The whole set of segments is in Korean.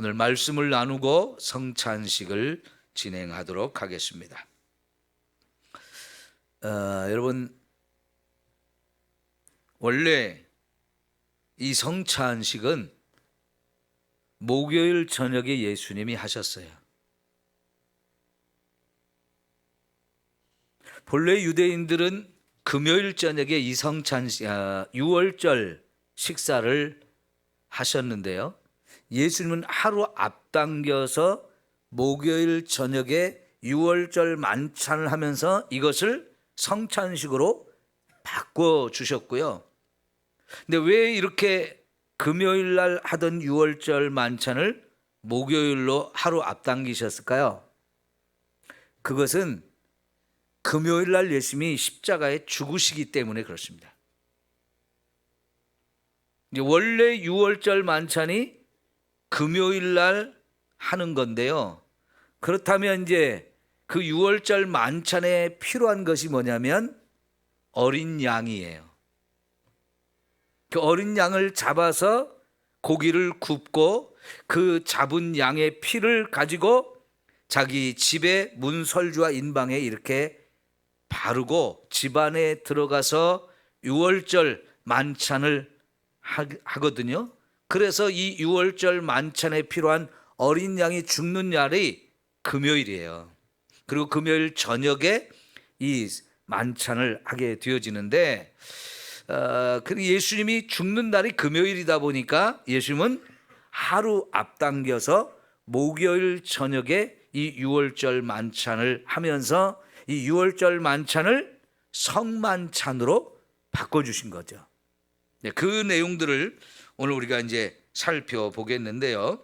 오늘 말씀을 나누고 성찬식을 진행하도록 하겠습니다. 여러분, 원래 이 성찬식은 목요일 저녁에 예수님이 하셨어요. 본래 유대인들은 금요일 저녁에 이 성찬식, 유월절 식사를 하셨는데요. 예수님은 하루 앞당겨서 목요일 저녁에 유월절 만찬을 하면서 이것을 성찬식으로 바꿔주셨고요. 근데 왜 이렇게 금요일 날 하던 유월절 만찬을 목요일로 하루 앞당기셨을까요? 그것은 금요일 날 예수님이 십자가에 죽으시기 때문에 그렇습니다. 원래 유월절 만찬이 금요일 날 하는 건데요. 그렇다면 이제 그 유월절 만찬에 필요한 것이 뭐냐면 어린 양이에요. 그 어린 양을 잡아서 고기를 굽고 그 잡은 양의 피를 가지고 자기 집에 문설주와 인방에 이렇게 바르고 집안에 들어가서 유월절 만찬을 하거든요. 그래서 이 유월절 만찬에 필요한 어린 양이 죽는 날이 금요일이에요. 그리고 금요일 저녁에 이 만찬을 하게 되어지는데, 예수님이 죽는 날이 금요일이다 보니까 예수님은 하루 앞당겨서 목요일 저녁에 이 유월절 만찬을 하면서 이 유월절 만찬을 성만찬으로 바꿔주신 거죠. 그 내용들을 오늘 우리가 이제 살펴보겠는데요.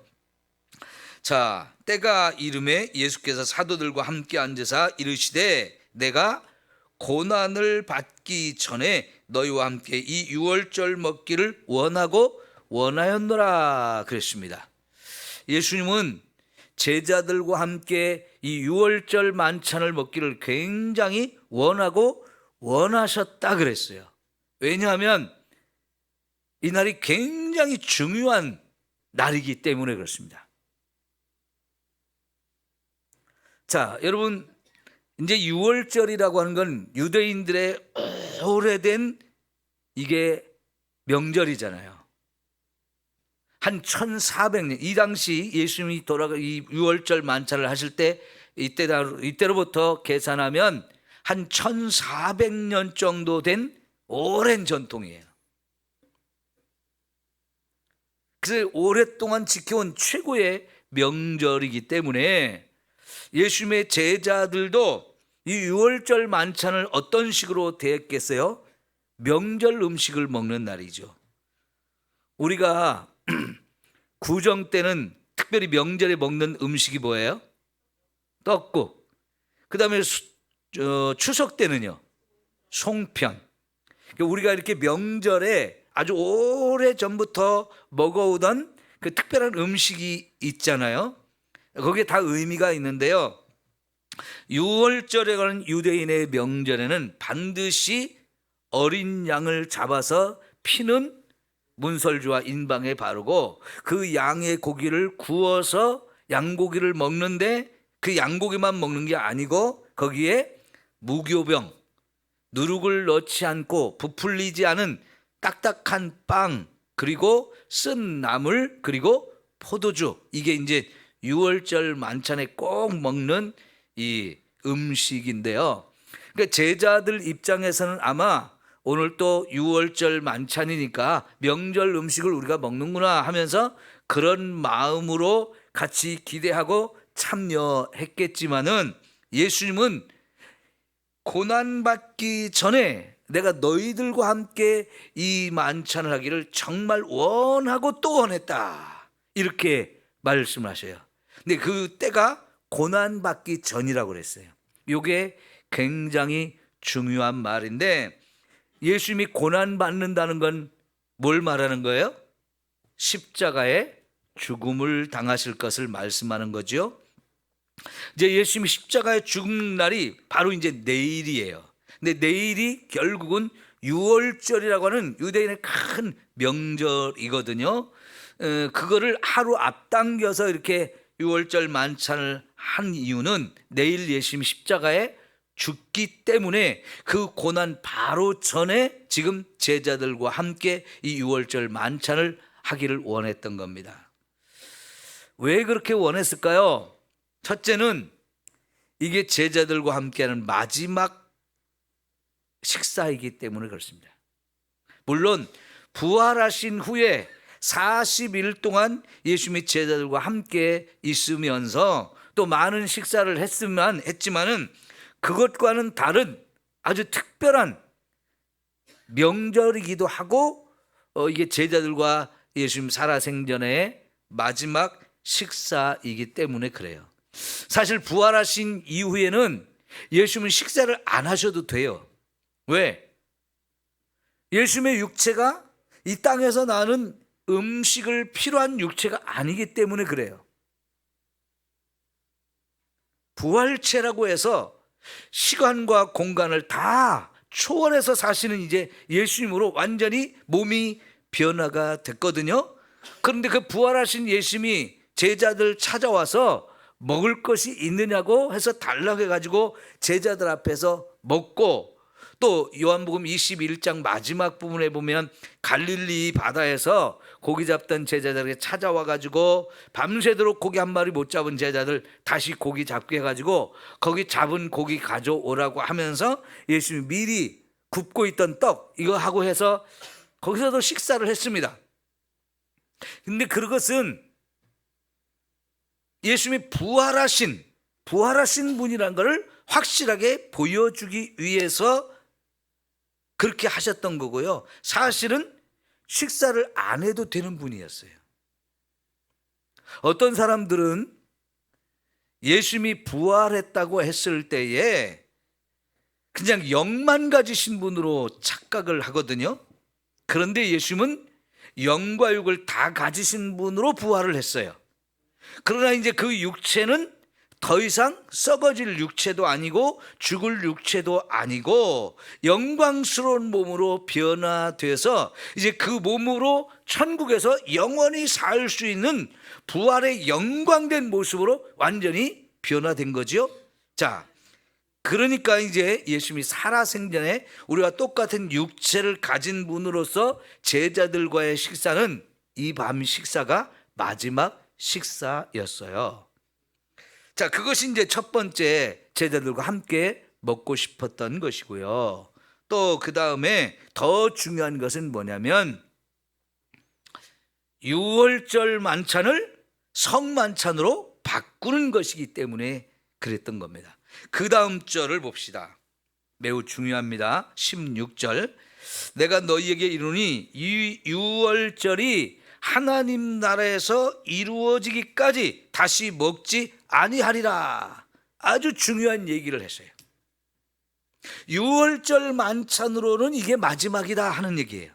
자, 때가 이름에 예수께서 사도들과 함께 앉으사 이르시되 내가 고난을 받기 전에 너희와 함께 이 유월절 먹기를 원하였노라 그랬습니다. 예수님은 제자들과 함께 이 유월절 만찬을 먹기를 굉장히 원하셨다 그랬어요. 왜냐하면 이 날이 굉장히 중요한 날이기 때문에 그렇습니다. 자, 여러분, 이제 유월절이라고 하는 건 유대인들의 오래된 이게 명절이잖아요. 한 1400년, 이 당시 예수님이 이 유월절 만찬을 하실 때 이때로부터 계산하면 한 1400년 정도 된 오랜 전통이에요. 그래서 오랫동안 지켜온 최고의 명절이기 때문에 예수님의 제자들도 이 유월절 만찬을 어떤 식으로 대했겠어요? 명절 음식을 먹는 날이죠. 우리가 구정 때는 특별히 명절에 먹는 음식이 뭐예요? 떡국. 그 다음에 추석 때는요, 송편. 우리가 이렇게 명절에 아주 오래 전부터 먹어오던 그 특별한 음식이 있잖아요. 거기에 다 의미가 있는데요. 유월절에 관한 유대인의 명절에는 반드시 어린 양을 잡아서 피는 문설주와 인방에 바르고 그 양의 고기를 구워서 양고기를 먹는데 그 양고기만 먹는 게 아니고 거기에 무교병, 누룩을 넣지 않고 부풀리지 않은 딱딱한 빵, 그리고 쓴 나물, 그리고 포도주, 이게 이제 유월절 만찬에 꼭 먹는 이 음식인데요. 그러니까 제자들 입장에서는 아마 오늘 또 유월절 만찬이니까 명절 음식을 우리가 먹는구나 하면서 그런 마음으로 같이 기대하고 참여했겠지만은 예수님은 고난받기 전에 내가 너희들과 함께 이 만찬을 하기를 정말 원하고 또 원했다, 이렇게 말씀하셔요. 근데 그 때가 고난받기 전이라고 그랬어요. 이게 굉장히 중요한 말인데, 예수님이 고난받는다는 건 뭘 말하는 거예요? 십자가에 죽음을 당하실 것을 말씀하는 거죠. 이제 예수님이 십자가에 죽는 날이 바로 이제 내일이에요. 근데 내일이 결국은 유월절이라고 하는 유대인의 큰 명절이거든요. 그거를 하루 앞당겨서 이렇게 유월절 만찬을 한 이유는 내일 예수님이 십자가에 죽기 때문에 그 고난 바로 전에 지금 제자들과 함께 이 유월절 만찬을 하기를 원했던 겁니다. 왜 그렇게 원했을까요? 첫째는 이게 제자들과 함께하는 마지막 식사이기 때문에 그렇습니다. 물론 부활하신 후에 40일 동안 예수님이 제자들과 함께 있으면서 또 많은 식사를 했지만은 그것과는 다른 아주 특별한 명절이기도 하고 이게 제자들과 예수님 살아생전의 마지막 식사이기 때문에 그래요. 사실 부활하신 이후에는 예수님은 식사를 안 하셔도 돼요. 왜? 예수님의 육체가 이 땅에서 나는 음식을 필요한 육체가 아니기 때문에 그래요. 부활체라고 해서 시간과 공간을 다 초월해서 사시는 이제 예수님으로 완전히 몸이 변화가 됐거든요. 그런데 그 부활하신 예수님이 제자들 찾아와서 먹을 것이 있느냐고 해서 달라고 해가지고 제자들 앞에서 먹고, 또 요한복음 21장 마지막 부분에 보면 갈릴리 바다에서 고기 잡던 제자들에게 찾아와가지고 밤새도록 고기 한 마리 못 잡은 제자들 다시 고기 잡게 해가지고 거기 잡은 고기 가져오라고 하면서 예수님이 미리 굽고 있던 떡 이거 하고 해서 거기서도 식사를 했습니다. 근데 그것은 예수님이 부활하신 분이라는 것을 확실하게 보여주기 위해서 그렇게 하셨던 거고요. 사실은 식사를 안 해도 되는 분이었어요. 어떤 사람들은 예수님이 부활했다고 했을 때에 그냥 영만 가지신 분으로 착각을 하거든요. 그런데 예수님은 영과 육을 다 가지신 분으로 부활을 했어요. 그러나 이제 그 육체는 더 이상 썩어질 육체도 아니고 죽을 육체도 아니고 영광스러운 몸으로 변화돼서 이제 그 몸으로 천국에서 영원히 살 수 있는 부활의 영광된 모습으로 완전히 변화된 거죠. 자, 그러니까 이제 예수님이 살아생전에 우리와 똑같은 육체를 가진 분으로서 제자들과의 식사는 이 밤 식사가 마지막 식사였어요. 자, 그것이 이제 첫 번째 제자들과 함께 먹고 싶었던 것이고요. 또 그 다음에 더 중요한 것은 뭐냐면 유월절 만찬을 성만찬으로 바꾸는 것이기 때문에 그랬던 겁니다. 그 다음 절을 봅시다. 매우 중요합니다. 16절. 내가 너희에게 이르노니 이 유월절이 하나님 나라에서 이루어지기까지 다시 먹지 아니하리라. 아주 중요한 얘기를 했어요. 유월절 만찬으로는 이게 마지막이다 하는 얘기예요.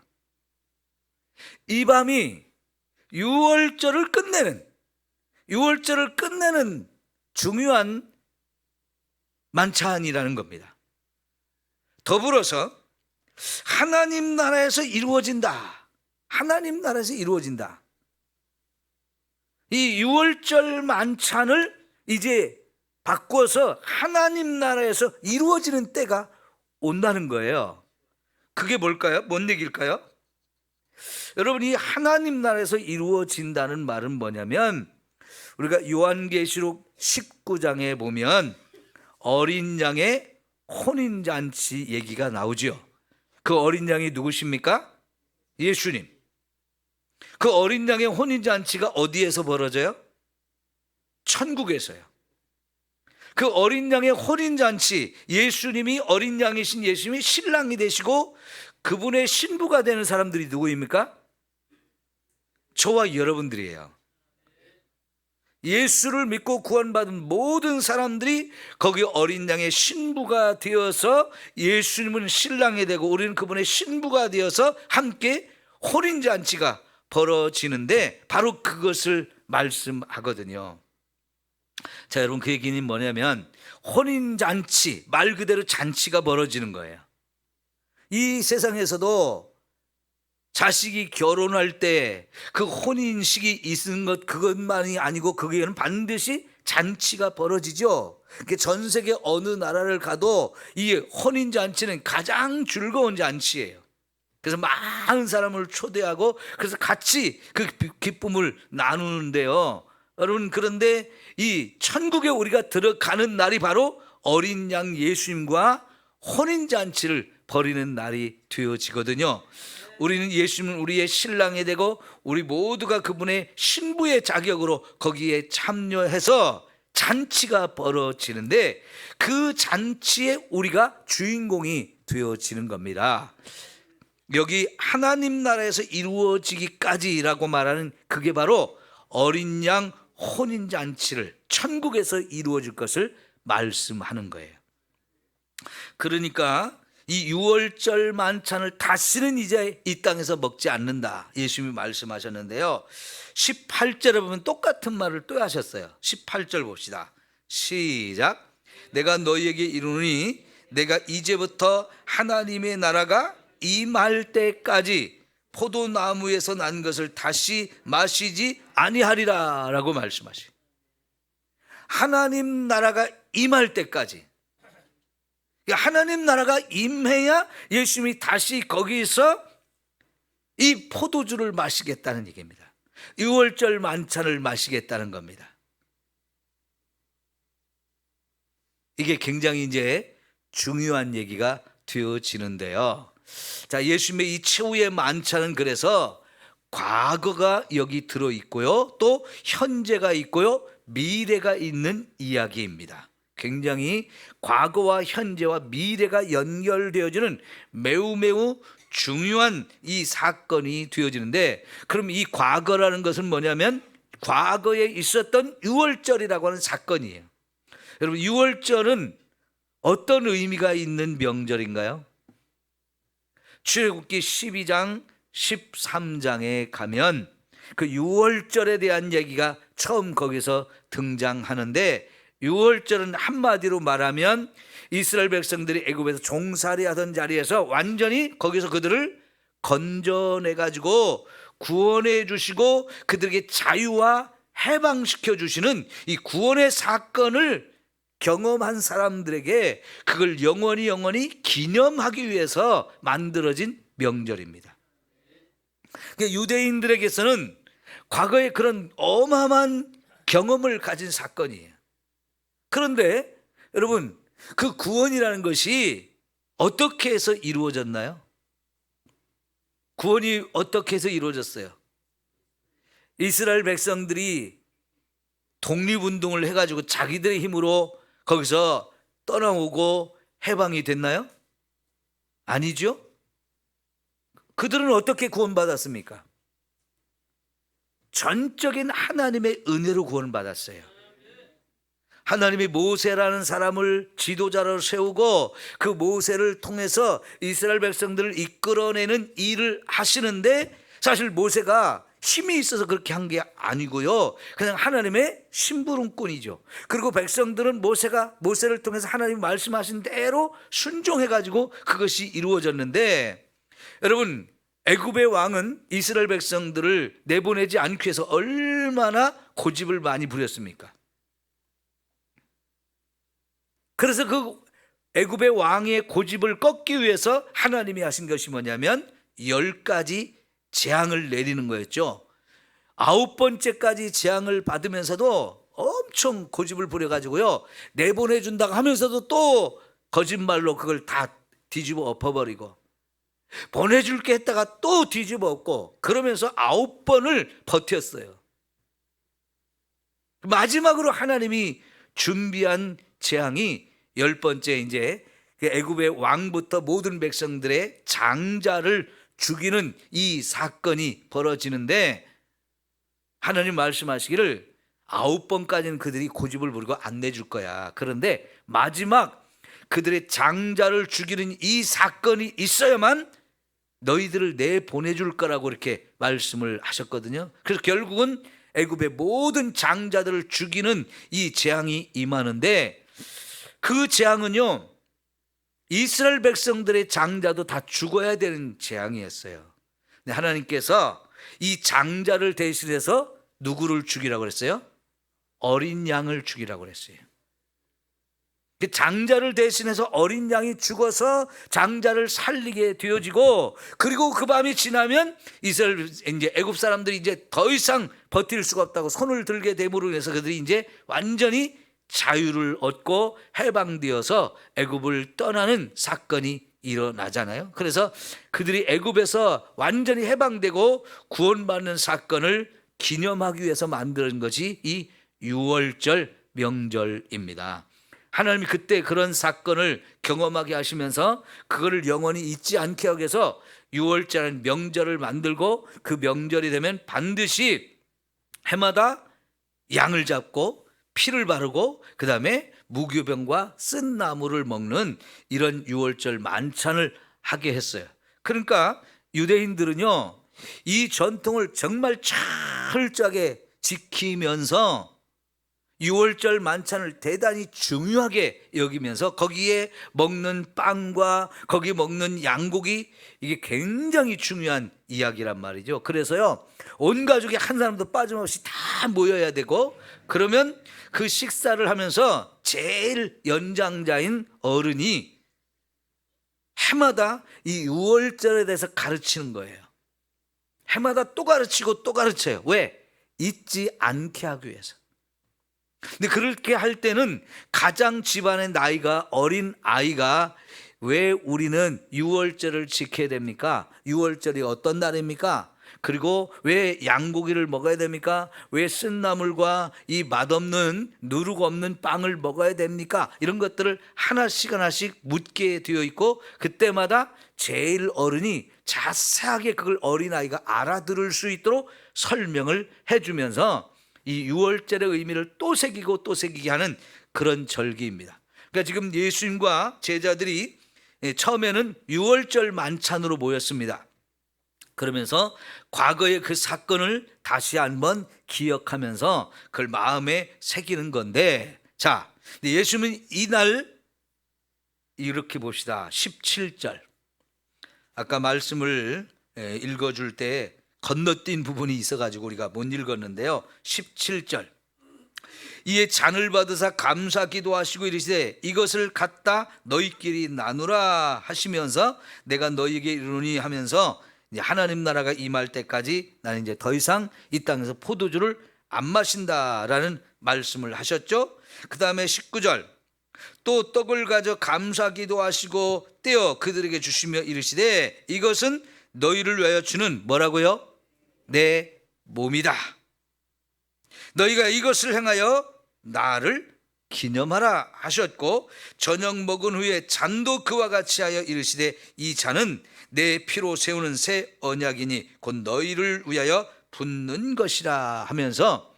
이 밤이 유월절을 끝내는 중요한 만찬이라는 겁니다. 더불어서 하나님 나라에서 이루어진다. 하나님 나라에서 이루어진다. 이 유월절 만찬을 이제 바꿔서 하나님 나라에서 이루어지는 때가 온다는 거예요. 그게 뭘까요? 뭔 얘기일까요? 여러분, 이 하나님 나라에서 이루어진다는 말은 뭐냐면 우리가 요한계시록 19장에 보면 어린 양의 혼인잔치 얘기가 나오죠. 그 어린 양이 누구십니까? 예수님. 그 어린 양의 혼인잔치가 어디에서 벌어져요? 천국에서요. 그 어린 양의 혼인잔치, 예수님이 어린 양이신 예수님이 신랑이 되시고 그분의 신부가 되는 사람들이 누구입니까? 저와 여러분들이에요. 예수를 믿고 구원받은 모든 사람들이 거기 어린 양의 신부가 되어서 예수님은 신랑이 되고 우리는 그분의 신부가 되어서 함께 혼인잔치가 벌어지는데 바로 그것을 말씀하거든요. 자, 여러분, 그 얘기는 뭐냐면 혼인잔치, 말 그대로 잔치가 벌어지는 거예요. 이 세상에서도 자식이 결혼할 때 그 혼인식이 있는 것 그것만이 아니고 거기에는 반드시 잔치가 벌어지죠. 전 세계 어느 나라를 가도 이 혼인 잔치는 가장 즐거운 잔치예요. 그래서 많은 사람을 초대하고 그래서 같이 그 기쁨을 나누는데요. 여러분, 그런데 이 천국에 우리가 들어가는 날이 바로 어린 양 예수님과 혼인 잔치를 벌이는 날이 되어지거든요. 우리는 예수님은 우리의 신랑이 되고 우리 모두가 그분의 신부의 자격으로 거기에 참여해서 잔치가 벌어지는데 그 잔치에 우리가 주인공이 되어지는 겁니다. 여기 하나님 나라에서 이루어지기까지라고 말하는 그게 바로 어린 양 혼인잔치를 천국에서 이루어질 것을 말씀하는 거예요. 그러니까 이 유월절 만찬을 다시는 이제 이 땅에서 먹지 않는다, 예수님이 말씀하셨는데요. 18절에 보면 똑같은 말을 또 하셨어요. 18절 봅시다. 시작. 내가 너희에게 이르노니 내가 이제부터 하나님의 나라가 임할 때까지 포도나무에서 난 것을 다시 마시지 아니하리라 라고 말씀하시고, 하나님 나라가 임할 때까지, 하나님 나라가 임해야 예수님이 다시 거기서 이 포도주를 마시겠다는 얘기입니다. 유월절 만찬을 마시겠다는 겁니다. 이게 굉장히 이제 중요한 얘기가 되어지는데요. 자, 예수님의 이 최후의 만찬은 그래서 과거가 여기 들어있고요, 또 현재가 있고요, 미래가 있는 이야기입니다. 굉장히 과거와 현재와 미래가 연결되어지는 매우 중요한 이 사건이 되어지는데, 그럼 이 과거라는 것은 뭐냐면 과거에 있었던 유월절이라고 하는 사건이에요. 여러분, 유월절은 어떤 의미가 있는 명절인가요? 출애굽기 12장 13장에 가면 그 유월절에 대한 얘기가 처음 거기서 등장하는데, 유월절은 한마디로 말하면 이스라엘 백성들이 애굽에서 종살이 하던 자리에서 완전히 거기서 그들을 건져내 가지고 구원해 주시고 그들에게 자유와 해방시켜 주시는 이 구원의 사건을 경험한 사람들에게 그걸 영원히 기념하기 위해서 만들어진 명절입니다. 그러니까 유대인들에게서는 과거에 그런 어마어마한 경험을 가진 사건이에요. 그런데 여러분, 그 구원이라는 것이 어떻게 해서 이루어졌나요? 구원이 어떻게 해서 이루어졌어요? 이스라엘 백성들이 독립운동을 해가지고 자기들의 힘으로 거기서 떠나오고 해방이 됐나요? 아니죠. 그들은 어떻게 구원받았습니까? 전적인 하나님의 은혜로 구원받았어요. 하나님이 모세라는 사람을 지도자로 세우고 그 모세를 통해서 이스라엘 백성들을 이끌어내는 일을 하시는데, 사실 모세가 힘이 있어서 그렇게 한 게 아니고요, 그냥 하나님의 심부름꾼이죠. 그리고 백성들은 모세를 통해서 하나님이 말씀하신 대로 순종해가지고 그것이 이루어졌는데, 여러분, 애굽의 왕은 이스라엘 백성들을 내보내지 않기 위해서 얼마나 고집을 많이 부렸습니까? 그래서 그 애굽의 왕의 고집을 꺾기 위해서 하나님이 하신 것이 뭐냐면 10가지 재앙을 내리는 거였죠. 9번째까지 재앙을 받으면서도 엄청 고집을 부려가지고요, 내보내준다고 하면서도 또 거짓말로 그걸 다 뒤집어 엎어버리고, 보내줄게 했다가 또 뒤집어 엎고, 그러면서 9번을 버텼어요. 마지막으로 하나님이 준비한 재앙이 10번째, 이제 애굽의 왕부터 모든 백성들의 장자를 죽이는 이 사건이 벌어지는데, 하나님 말씀하시기를 9번까지는 그들이 고집을 부리고 안 내줄 거야. 그런데 마지막 그들의 장자를 죽이는 이 사건이 있어야만 너희들을 내보내줄 거라고 이렇게 말씀을 하셨거든요. 그래서 결국은 애굽의 모든 장자들을 죽이는 이 재앙이 임하는데, 그 재앙은요, 이스라엘 백성들의 장자도 다 죽어야 되는 재앙이었어요. 하나님께서 이 장자를 대신해서 누구를 죽이라고 그랬어요? 어린 양을 죽이라고 그랬어요. 장자를 대신해서 어린 양이 죽어서 장자를 살리게 되어지고, 그리고 그 밤이 지나면 이스라엘 이제 애굽 사람들이 이제 더 이상 버틸 수가 없다고 손을 들게 됨으로 인해서 그들이 이제 완전히 자유를 얻고 해방되어서 애굽을 떠나는 사건이 일어나잖아요. 그래서 그들이 애굽에서 완전히 해방되고 구원받는 사건을 기념하기 위해서 만든 것이 이 유월절 명절입니다. 하나님이 그때 그런 사건을 경험하게 하시면서 그거를 영원히 잊지 않게 하기 위해서 유월절이라는 명절을 만들고, 그 명절이 되면 반드시 해마다 양을 잡고 피를 바르고 그 다음에 무교병과 쓴 나무를 먹는 이런 유월절 만찬을 하게 했어요. 그러니까 유대인들은요, 이 전통을 정말 철저하게 지키면서 유월절 만찬을 대단히 중요하게 여기면서 거기에 먹는 빵과 거기 먹는 양고기, 이게 굉장히 중요한 이야기란 말이죠. 그래서요, 온 가족이 한 사람도 빠짐없이 다 모여야 되고, 그러면 그 식사를 하면서 제일 연장자인 어른이 해마다 이 유월절에 대해서 가르치는 거예요. 해마다 또 가르치고 또 가르쳐요. 왜? 잊지 않게 하기 위해서. 근데 그렇게 할 때는 가장 집안의 나이가 어린 아이가, 왜 우리는 유월절을 지켜야 됩니까? 유월절이 어떤 날입니까? 그리고 왜 양고기를 먹어야 됩니까? 왜 쓴나물과 이 맛없는 누룩 없는 빵을 먹어야 됩니까? 이런 것들을 하나씩 하나씩 묻게 되어 있고, 그때마다 제일 어른이 자세하게 그걸 어린아이가 알아들을 수 있도록 설명을 해주면서 이 유월절의 의미를 또 새기고 또 새기게 하는 그런 절기입니다. 그러니까 지금 예수님과 제자들이 처음에는 유월절 만찬으로 모였습니다. 그러면서 과거의 그 사건을 다시 한번 기억하면서 그걸 마음에 새기는 건데, 자, 예수님은 이날 이렇게 봅시다. 17절. 아까 말씀을 읽어줄 때 건너뛴 부분이 있어가지고 우리가 못 읽었는데요. 17절. 이에 잔을 받으사 감사 기도하시고 이르시되 이것을 갖다 너희끼리 나누라 하시면서 내가 너희에게 이르노니 하면서 이제 하나님 나라가 임할 때까지 나는 이제 더 이상 이 땅에서 포도주를 안 마신다라는 말씀을 하셨죠. 그 다음에 19절. 또 떡을 가져 감사 기도하시고 떼어 그들에게 주시며 이르시되 이것은 너희를 위하여 주는 뭐라고요? 내 몸이다. 너희가 이것을 행하여 나를 기념하라 하셨고, 저녁 먹은 후에 잔도 그와 같이 하여 이르시되 이 잔은 내 피로 세우는 새 언약이니 곧 너희를 위하여 붓는 것이라 하면서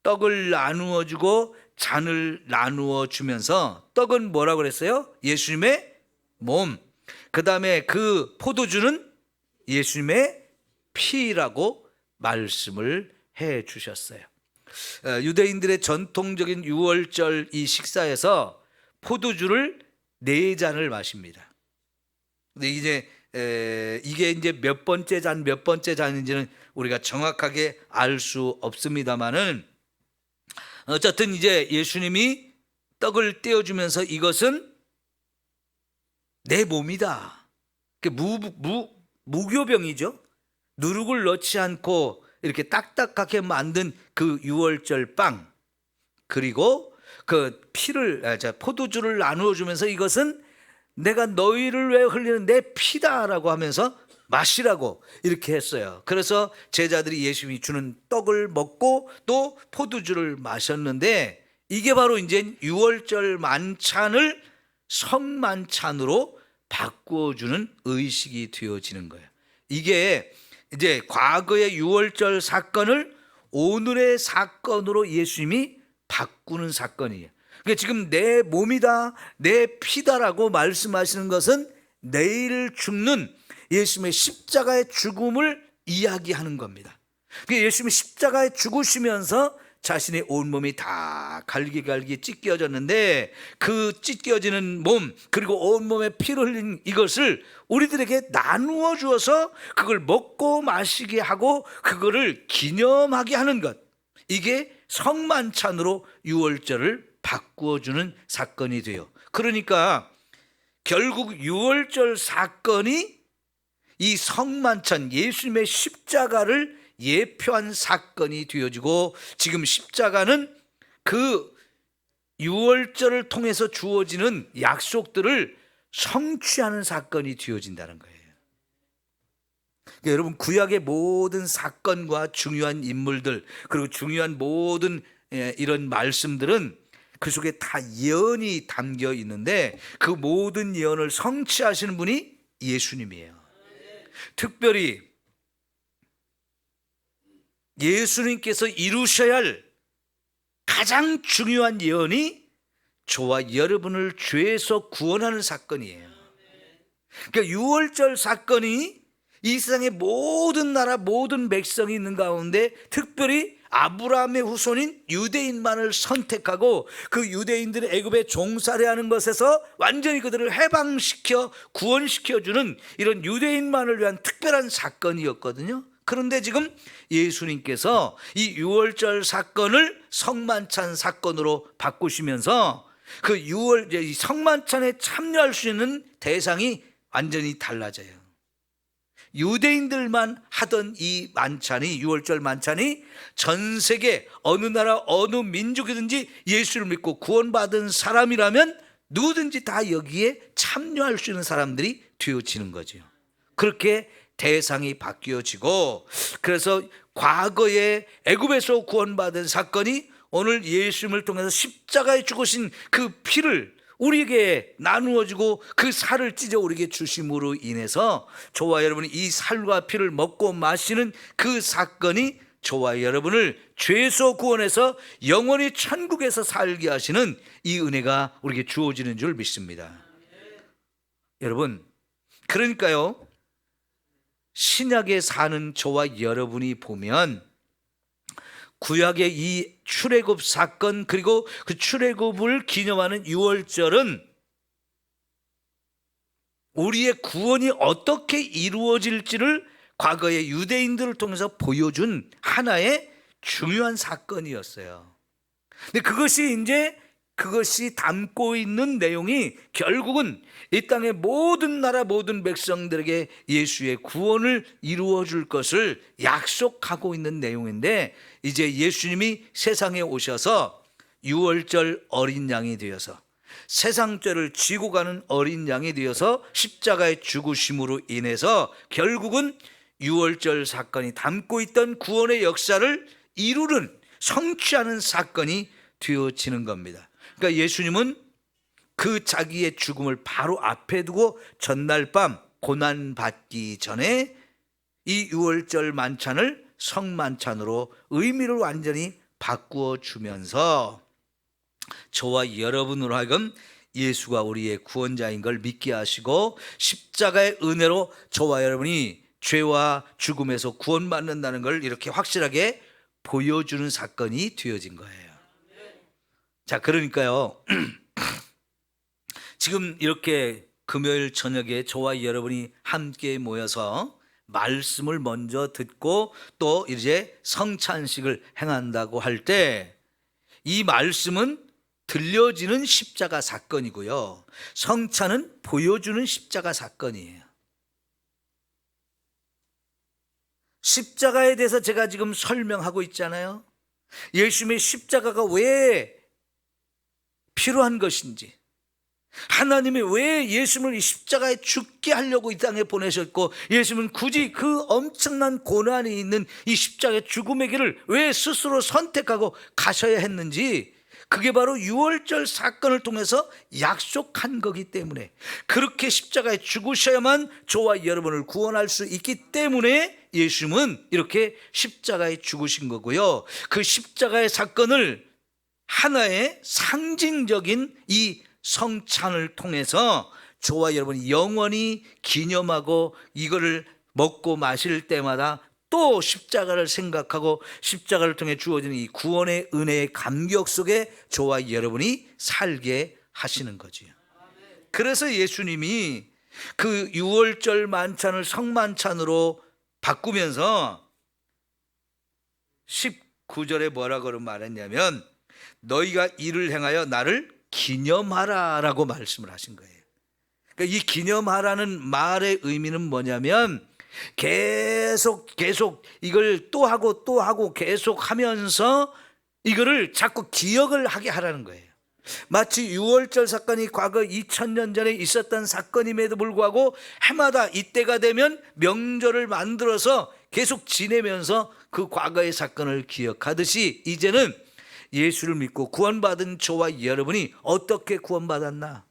떡을 나누어 주고 잔을 나누어 주면서, 떡은 뭐라고 그랬어요? 예수님의 몸. 그 다음에 그 포도주는 예수님의 피라고 말씀을 해 주셨어요. 유대인들의 전통적인 유월절 이 식사에서 포도주를 4잔을 마십니다. 근데 이게 이제 몇 번째 잔인지는 우리가 정확하게 알 수 없습니다만은, 어쨌든 이제 예수님이 떡을 떼어주면서 이것은 내 몸이다. 무교병이죠. 누룩을 넣지 않고 이렇게 딱딱하게 만든 그 유월절 빵, 그리고 그 포도주를 나누어 주면서 이것은 내가 너희를 위해 흘리는 내 피다라고 하면서 마시라고 이렇게 했어요. 그래서 제자들이 예수님이 주는 떡을 먹고 또 포도주를 마셨는데, 이게 바로 이제 유월절 만찬을 성만찬으로 바꾸어주는 의식이 되어지는 거예요. 이게 이제 과거의 유월절 사건을 오늘의 사건으로 예수님이 바꾸는 사건이에요. 그러니까 지금 내 몸이다, 내 피다라고 말씀하시는 것은 내일 죽는 예수님의 십자가의 죽음을 이야기하는 겁니다. 그러니까 예수님이 십자가에 죽으시면서 자신의 온몸이 다 다 갈기갈기 찢겨졌는데 그 찢겨지는 몸 그리고 온몸에 피를 흘린 이것을 우리들에게 나누어 주어서 그걸 먹고 마시게 하고 그거를 기념하게 하는 것, 이게 성만찬으로 유월절을 바꾸어 주는 사건이 돼요. 그러니까 결국 유월절 사건이 이 성만찬, 예수님의 십자가를 예표한 사건이 되어지고, 지금 십자가는 그 유월절을 통해서 주어지는 약속들을 성취하는 사건이 되어진다는 거예요. 그러니까 여러분, 구약의 모든 사건과 중요한 인물들 그리고 중요한 모든 이런 말씀들은 그 속에 다 예언이 담겨 있는데 그 모든 예언을 성취하시는 분이 예수님이에요. 특별히 예수님께서 이루셔야 할 가장 중요한 예언이 저와 여러분을 죄에서 구원하는 사건이에요. 그러니까 유월절 사건이 이 세상의 모든 나라 모든 백성이 있는 가운데 특별히 아브라함의 후손인 유대인만을 선택하고 그 유대인들의 애굽에 종살이하는 것에서 완전히 그들을 해방시켜 구원시켜주는 이런 유대인만을 위한 특별한 사건이었거든요. 그런데 지금 예수님께서 이 유월절 사건을 성만찬 사건으로 바꾸시면서 그 성만찬에 참여할 수 있는 대상이 완전히 달라져요. 유대인들만 하던 이 만찬이, 유월절 만찬이 전 세계 어느 나라 어느 민족이든지 예수를 믿고 구원받은 사람이라면 누구든지 다 여기에 참여할 수 있는 사람들이 되어지는 거죠. 그렇게 대상이 바뀌어지고, 그래서 과거에 애굽에서 구원받은 사건이 오늘 예수님을 통해서 십자가에 죽으신 그 피를 우리에게 나누어주고 그 살을 찢어 우리에게 주심으로 인해서 저와 여러분이 이 살과 피를 먹고 마시는 그 사건이 저와 여러분을 죄에서 구원해서 영원히 천국에서 살게 하시는 이 은혜가 우리에게 주어지는 줄 믿습니다. 여러분, 그러니까요, 신약에 사는 저와 여러분이 보면 구약의 이 출애굽 사건 그리고 그 출애굽을 기념하는 유월절은 우리의 구원이 어떻게 이루어질지를 과거의 유대인들을 통해서 보여준 하나의 중요한 사건이었어요. 근데 그것이 담고 있는 내용이 결국은 이 땅의 모든 나라 모든 백성들에게 예수의 구원을 이루어 줄 것을 약속하고 있는 내용인데, 이제 예수님이 세상에 오셔서 유월절 어린 양이 되어서 세상 죄를 지고 가는 어린 양이 되어서 십자가에 죽으심으로 인해서 결국은 유월절 사건이 담고 있던 구원의 역사를 이루는 성취하는 사건이 되어지는 겁니다. 그러니까 예수님은 그 자기의 죽음을 바로 앞에 두고 전날 밤 고난받기 전에 이 유월절 만찬을 성만찬으로 의미를 완전히 바꾸어 주면서 저와 여러분으로 하여금 예수가 우리의 구원자인 걸 믿게 하시고 십자가의 은혜로 저와 여러분이 죄와 죽음에서 구원받는다는 걸 이렇게 확실하게 보여주는 사건이 되어진 거예요. 자, 그러니까요, 지금 이렇게 금요일 저녁에 저와 여러분이 함께 모여서 말씀을 먼저 듣고 또 이제 성찬식을 행한다고 할 때 이 말씀은 들려지는 십자가 사건이고요, 성찬은 보여주는 십자가 사건이에요. 십자가에 대해서 제가 지금 설명하고 있잖아요. 예수님의 십자가가 왜 필요한 것인지, 하나님이 왜 예수님을 이 십자가에 죽게 하려고 이 땅에 보내셨고 예수님은 굳이 그 엄청난 고난이 있는 이 십자가의 죽음의 길을 왜 스스로 선택하고 가셔야 했는지, 그게 바로 유월절 사건을 통해서 약속한 거기 때문에, 그렇게 십자가에 죽으셔야만 저와 여러분을 구원할 수 있기 때문에 예수님은 이렇게 십자가에 죽으신 거고요, 그 십자가의 사건을 하나의 상징적인 이 성찬을 통해서 저와 여러분이 영원히 기념하고 이거를 먹고 마실 때마다 또 십자가를 생각하고 십자가를 통해 주어지는 이 구원의 은혜의 감격 속에 저와 여러분이 살게 하시는 거지요. 그래서 예수님이 그 유월절 만찬을 성만찬으로 바꾸면서 19절에 뭐라고 말했냐면 너희가 이를 행하여 나를 기념하라 라고 말씀을 하신 거예요. 그러니까 이 기념하라는 말의 의미는 뭐냐면 계속 이걸 또 하고 계속 하면서 이거를 자꾸 기억을 하게 하라는 거예요. 마치 유월절 사건이 과거 2000년 전에 있었던 사건임에도 불구하고 해마다 이때가 되면 명절을 만들어서 계속 지내면서 그 과거의 사건을 기억하듯이 이제는 예수를 믿고 구원받은 저와 여러분이 어떻게 구원받았나,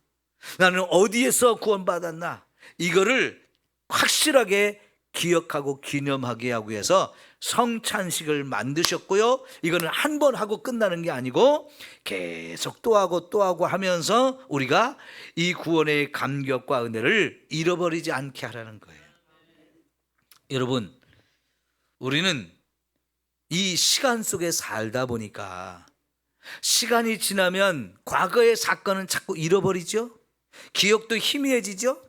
나는 어디에서 구원받았나, 이거를 확실하게 기억하고 기념하게 하기 위해서 성찬식을 만드셨고요. 이거는 한 번 하고 끝나는 게 아니고 계속 또 하고 하면서 우리가 이 구원의 감격과 은혜를 잃어버리지 않게 하라는 거예요. 여러분, 우리는 이 시간 속에 살다 보니까 시간이 지나면 과거의 사건은 자꾸 잃어버리죠. 기억도 희미해지죠.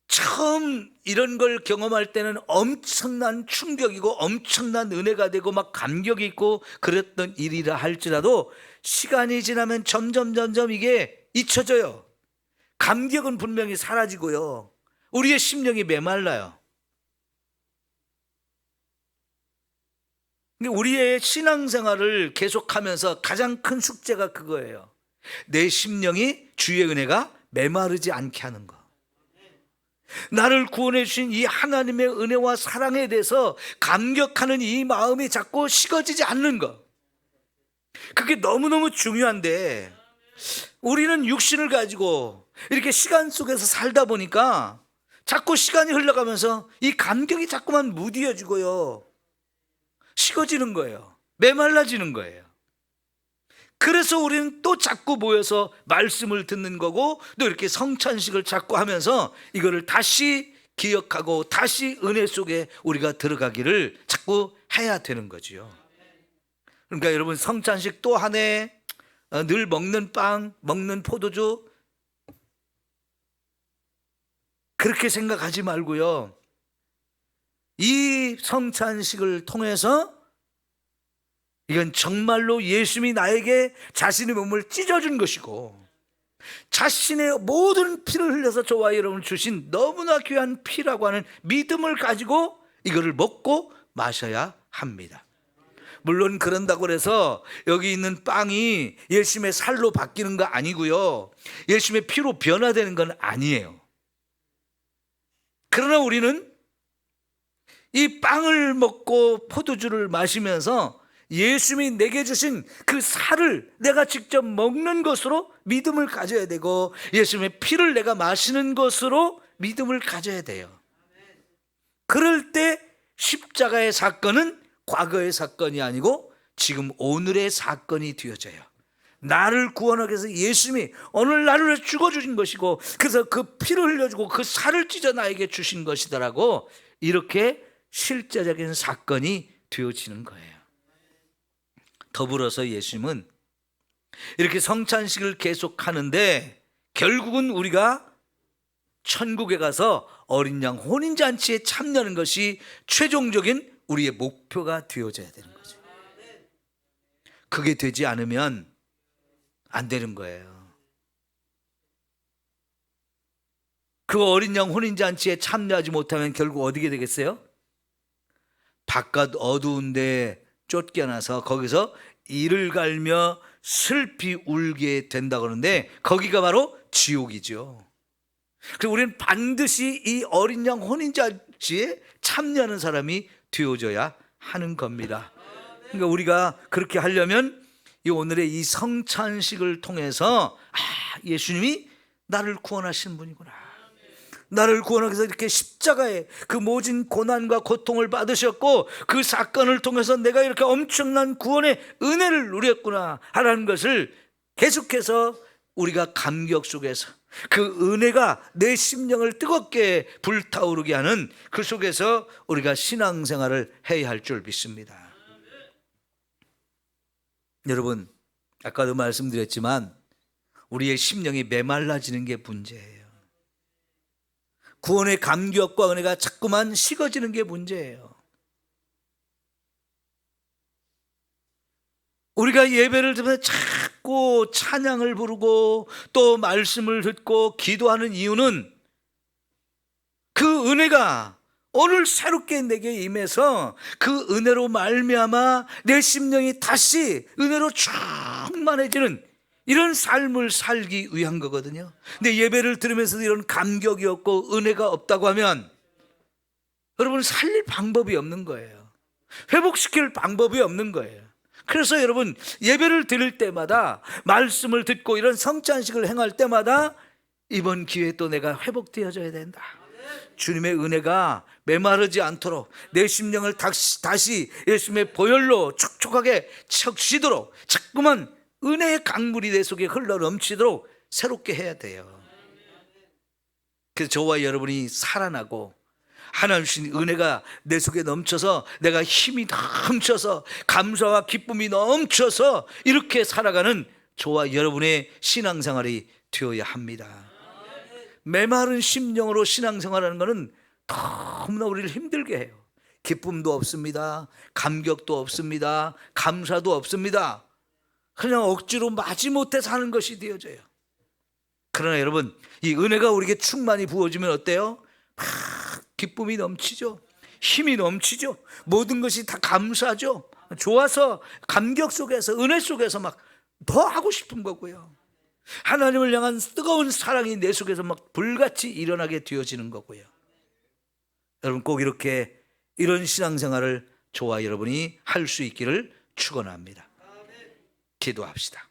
처음 이런 걸 경험할 때는 엄청난 충격이고 엄청난 은혜가 되고 막 감격이 있고 그랬던 일이라 할지라도 시간이 지나면 점점 이게 잊혀져요. 감격은 분명히 사라지고요. 우리의 심령이 메말라요. 우리의 신앙생활을 계속하면서 가장 큰 숙제가 그거예요. 내 심령이 주의 은혜가 메마르지 않게 하는 거. 나를 구원해 주신 이 하나님의 은혜와 사랑에 대해서 감격하는 이 마음이 자꾸 식어지지 않는 것. 그게 너무너무 중요한데 우리는 육신을 가지고 이렇게 시간 속에서 살다 보니까 자꾸 시간이 흘러가면서 이 감격이 자꾸만 무디어지고요, 식어지는 거예요. 메말라지는 거예요. 그래서 우리는 또 자꾸 모여서 말씀을 듣는 거고 또 이렇게 성찬식을 자꾸 하면서 이거를 다시 기억하고 다시 은혜 속에 우리가 들어가기를 자꾸 해야 되는 거지요. 그러니까 여러분, 성찬식 또 하네, 늘 먹는 빵, 먹는 포도주, 그렇게 생각하지 말고요, 이 성찬식을 통해서 이건 정말로 예수님이 나에게 자신의 몸을 찢어준 것이고 자신의 모든 피를 흘려서 저와 여러분을 주신 너무나 귀한 피라고 하는 믿음을 가지고 이거를 먹고 마셔야 합니다. 물론 그런다고 해서 여기 있는 빵이 예수님의 살로 바뀌는 거 아니고요, 예수님의 피로 변화되는 건 아니에요. 그러나 우리는 이 빵을 먹고 포도주를 마시면서 예수님이 내게 주신 그 살을 내가 직접 먹는 것으로 믿음을 가져야 되고 예수님의 피를 내가 마시는 것으로 믿음을 가져야 돼요. 그럴 때 십자가의 사건은 과거의 사건이 아니고 지금 오늘의 사건이 되어져요. 나를 구원하기 위해서 예수님이 오늘 나를 죽어주신 것이고 그래서 그 피를 흘려주고 그 살을 찢어 나에게 주신 것이다라고 이렇게 실제적인 사건이 되어지는 거예요. 더불어서 예수님은 이렇게 성찬식을 계속 하는데 결국은 우리가 천국에 가서 어린 양 혼인잔치에 참여하는 것이 최종적인 우리의 목표가 되어져야 되는 거죠. 그게 되지 않으면 안 되는 거예요. 그 어린 양 혼인잔치에 참여하지 못하면 결국 어디게 되겠어요? 바깥 어두운데 쫓겨나서 거기서 이를 갈며 슬피 울게 된다고 하는데 거기가 바로 지옥이죠. 그래서 우리는 반드시 이 어린 양 혼인잔치에 참여하는 사람이 되어져야 하는 겁니다. 그러니까 우리가 그렇게 하려면 이 오늘의 이 성찬식을 통해서 예수님이 나를 구원하신 분이구나, 나를 구원하기 위해서 이렇게 십자가에 그 모진 고난과 고통을 받으셨고 그 사건을 통해서 내가 이렇게 엄청난 구원의 은혜를 누렸구나 하라는 것을 계속해서 우리가 감격 속에서 그 은혜가 내 심령을 뜨겁게 불타오르게 하는 그 속에서 우리가 신앙생활을 해야 할 줄 믿습니다. 여러분, 아까도 말씀드렸지만 우리의 심령이 메말라지는 게 문제예요. 구원의 감격과 은혜가 자꾸만 식어지는 게 문제예요. 우리가 예배를 드리면 자꾸 찬양을 부르고 또 말씀을 듣고 기도하는 이유는 그 은혜가 오늘 새롭게 내게 임해서 그 은혜로 말미암아 내 심령이 다시 은혜로 충만해지는 이런 삶을 살기 위한 거거든요. 근데 예배를 들으면서 이런 감격이 없고 은혜가 없다고 하면 여러분 살릴 방법이 없는 거예요. 회복시킬 방법이 없는 거예요. 그래서 여러분 예배를 드릴 때마다 말씀을 듣고 이런 성찬식을 행할 때마다 이번 기회에 또 내가 회복되어져야 된다. 주님의 은혜가 메마르지 않도록 내 심령을 다시 예수님의 보혈로 촉촉하게 적시도록 자꾸만 은혜의 강물이 내 속에 흘러 넘치도록 새롭게 해야 돼요. 그래서 저와 여러분이 살아나고 하나님 주신 은혜가 내 속에 넘쳐서 내가 힘이 넘쳐서 감사와 기쁨이 넘쳐서 이렇게 살아가는 저와 여러분의 신앙생활이 되어야 합니다. 메마른 심령으로 신앙생활하는 것은 너무나 우리를 힘들게 해요. 기쁨도 없습니다. 감격도 없습니다. 감사도 없습니다. 그냥 억지로 마지못해 사는 것이 되어져요. 그러나 여러분, 이 은혜가 우리에게 충만히 부어지면 어때요? 막 기쁨이 넘치죠. 힘이 넘치죠. 모든 것이 다 감사죠. 좋아서 감격 속에서 은혜 속에서 막 더 하고 싶은 거고요. 하나님을 향한 뜨거운 사랑이 내 속에서 막 불같이 일어나게 되어지는 거고요. 여러분 꼭 이렇게 이런 신앙생활을 저와 여러분이 할 수 있기를 축원합니다. 기도합시다.